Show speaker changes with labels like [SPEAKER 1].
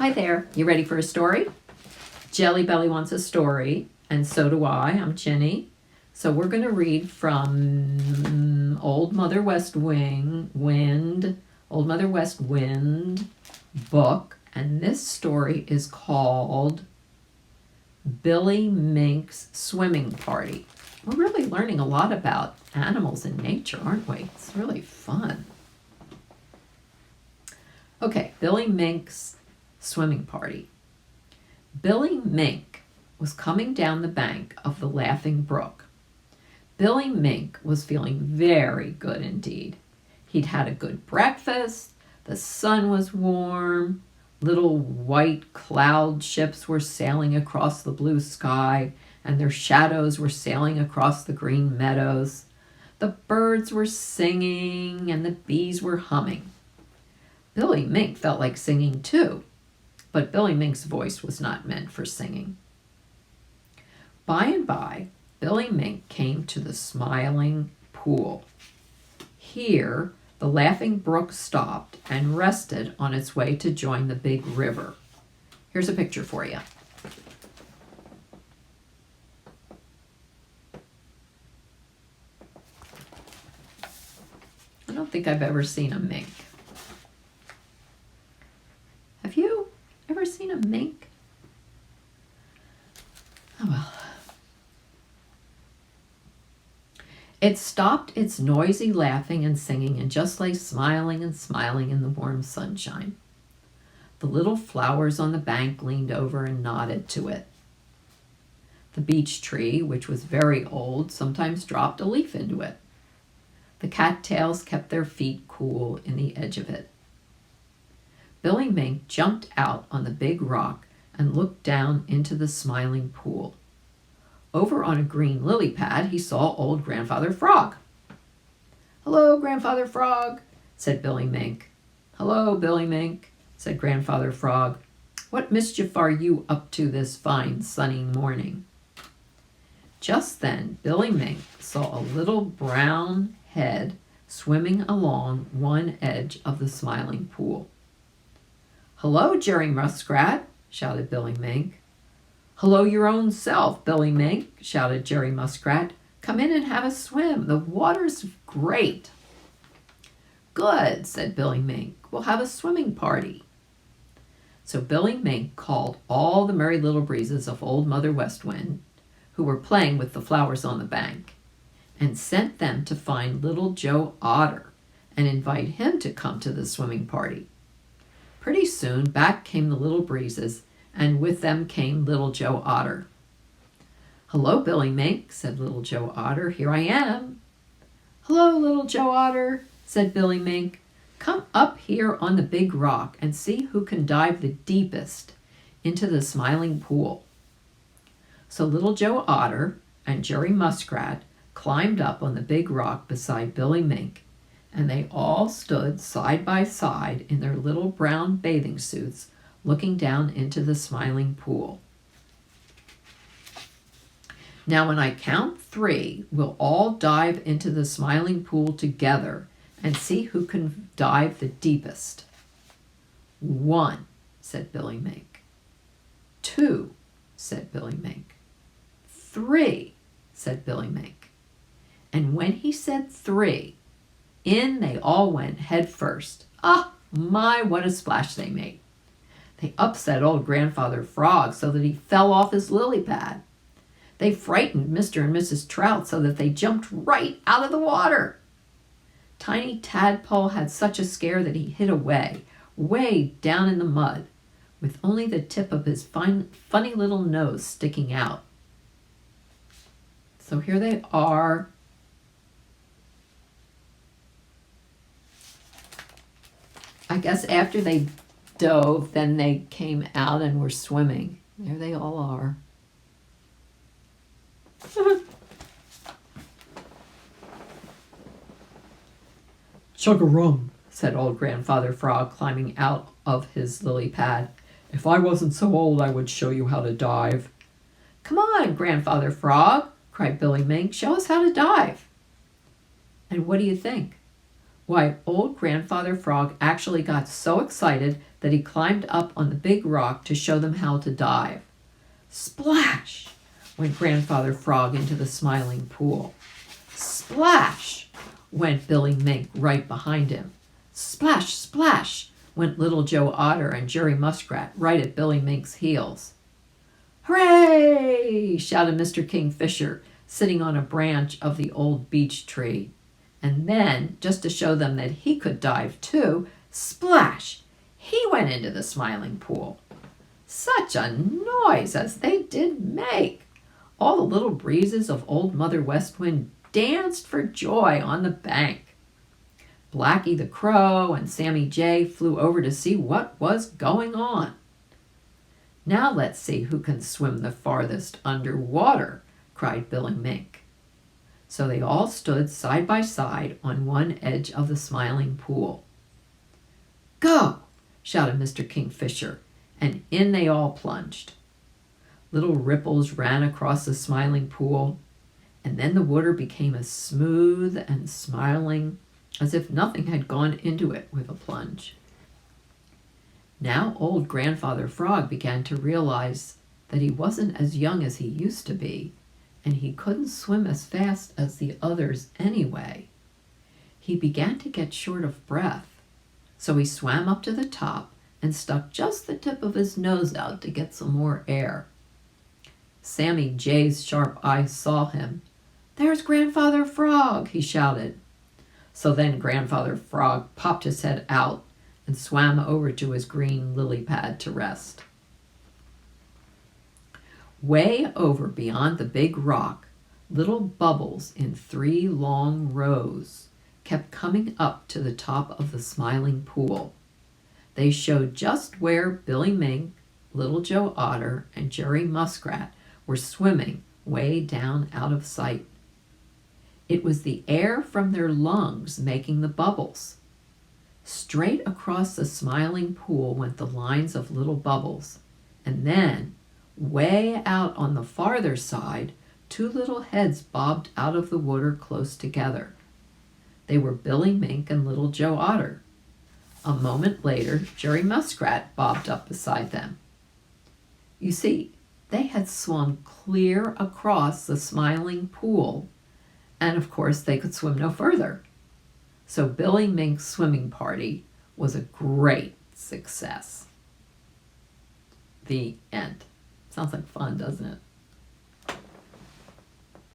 [SPEAKER 1] Hi there, you ready for a story? Jelly Belly wants a story, and so do I. I'm Ginny. So we're going to read from Old Mother West Wind book, and this story is called Billy Mink's Swimming Party. We're really learning a lot about animals in nature, aren't we? It's really fun. Okay, Billy Mink's Swimming Party. Billy Mink was coming down the bank of the Laughing Brook. Billy Mink was feeling very good indeed. He'd had a good breakfast, the sun was warm, little white cloud ships were sailing across the blue sky, and their shadows were sailing across the green meadows. The birds were singing, and the bees were humming. Billy Mink felt like singing too, but Billy Mink's voice was not meant for singing. By and by, Billy Mink came to the Smiling Pool. Here, the Laughing Brook stopped and rested on its way to join the big river. Here's a picture for you. I don't think I've ever seen a mink. Have you ever seen a mink? Oh well. It stopped its noisy laughing and singing and just lay smiling and smiling in the warm sunshine. The little flowers on the bank leaned over and nodded to it. The beech tree, which was very old, sometimes dropped a leaf into it. The cattails kept their feet cool in the edge of it. Billy Mink jumped out on the big rock and looked down into the Smiling Pool. Over on a green lily pad, he saw old Grandfather Frog. "Hello, Grandfather Frog," said Billy Mink. "Hello, Billy Mink," said Grandfather Frog. "What mischief are you up to this fine sunny morning?" Just then, Billy Mink saw a little brown head swimming along one edge of the Smiling Pool. "Hello, Jerry Muskrat," shouted Billy Mink. "Hello your own self, Billy Mink," shouted Jerry Muskrat. "Come in and have a swim. The water's great." "Good," said Billy Mink. "We'll have a swimming party." So Billy Mink called all the Merry Little Breezes of Old Mother West Wind, who were playing with the flowers on the bank, and sent them to find Little Joe Otter and invite him to come to the swimming party. Pretty soon back came the Little Breezes, and with them came Little Joe Otter. "Hello, Billy Mink," said Little Joe Otter. "Here I am." "Hello, Little Joe Otter," said Billy Mink. "Come up here on the big rock and see who can dive the deepest into the Smiling Pool." So Little Joe Otter and Jerry Muskrat climbed up on the big rock beside Billy Mink, and they all stood side by side in their little brown bathing suits, looking down into the Smiling Pool. "Now when I count 3, we'll all dive into the Smiling Pool together and see who can dive the deepest." "1," said Billy Mink. "2," said Billy Mink. "3," said Billy Mink. And when he said 3, in they all went head first. Ah, my, what a splash they made. They upset old Grandfather Frog so that he fell off his lily pad. They frightened Mr. and Mrs. Trout so that they jumped right out of the water. Tiny Tadpole had such a scare that he hid away, way down in the mud, with only the tip of his funny little nose sticking out. So here they are. I guess after they dove, then they came out and were swimming. There they all are. "Chug-a-rum," said old Grandfather Frog, climbing out of his lily pad. "If I wasn't so old, I would show you how to dive." "Come on, Grandfather Frog," cried Billy Mink. "Show us how to dive." And what do you think? Why, old Grandfather Frog actually got so excited that he climbed up on the big rock to show them how to dive. Splash! Went Grandfather Frog into the Smiling Pool. Splash! Went Billy Mink right behind him. Splash, splash! Went Little Joe Otter and Jerry Muskrat right at Billy Mink's heels. Hooray! Shouted Mr. Kingfisher, sitting on a branch of the old beech tree. And then, just to show them that he could dive too, splash! He went into the Smiling Pool. Such a noise as they did make! All the little breezes of Old Mother West Wind danced for joy on the bank. Blacky the Crow and Sammy Jay flew over to see what was going on. Now let's see who can swim the farthest underwater, cried Billy Mink. So they all stood side by side on one edge of the Smiling Pool. Go! Shouted Mr. Kingfisher, and in they all plunged. Little ripples ran across the Smiling Pool, and then the water became as smooth and smiling as if nothing had gone into it with a plunge. Now old Grandfather Frog began to realize that he wasn't as young as he used to be, and he couldn't swim as fast as the others anyway. He began to get short of breath, so he swam up to the top and stuck just the tip of his nose out to get some more air. Sammy Jay's sharp eyes saw him. "There's Grandfather Frog!" he shouted. So then Grandfather Frog popped his head out and swam over to his green lily pad to rest. Way over beyond the big rock, little bubbles in 3 long rows kept coming up to the top of the Smiling Pool. They showed just where Billy Mink, Little Joe Otter, and Jerry Muskrat were swimming way down out of sight. It was the air from their lungs making the bubbles. Straight across the Smiling Pool went the lines of little bubbles, and then, way out on the farther side, 2 little heads bobbed out of the water close together. They were Billy Mink and Little Joe Otter. A moment later, Jerry Muskrat bobbed up beside them. You see, they had swum clear across the Smiling Pool, and of course they could swim no further. So Billy Mink's swimming party was a great success. The end. Sounds like fun, doesn't it?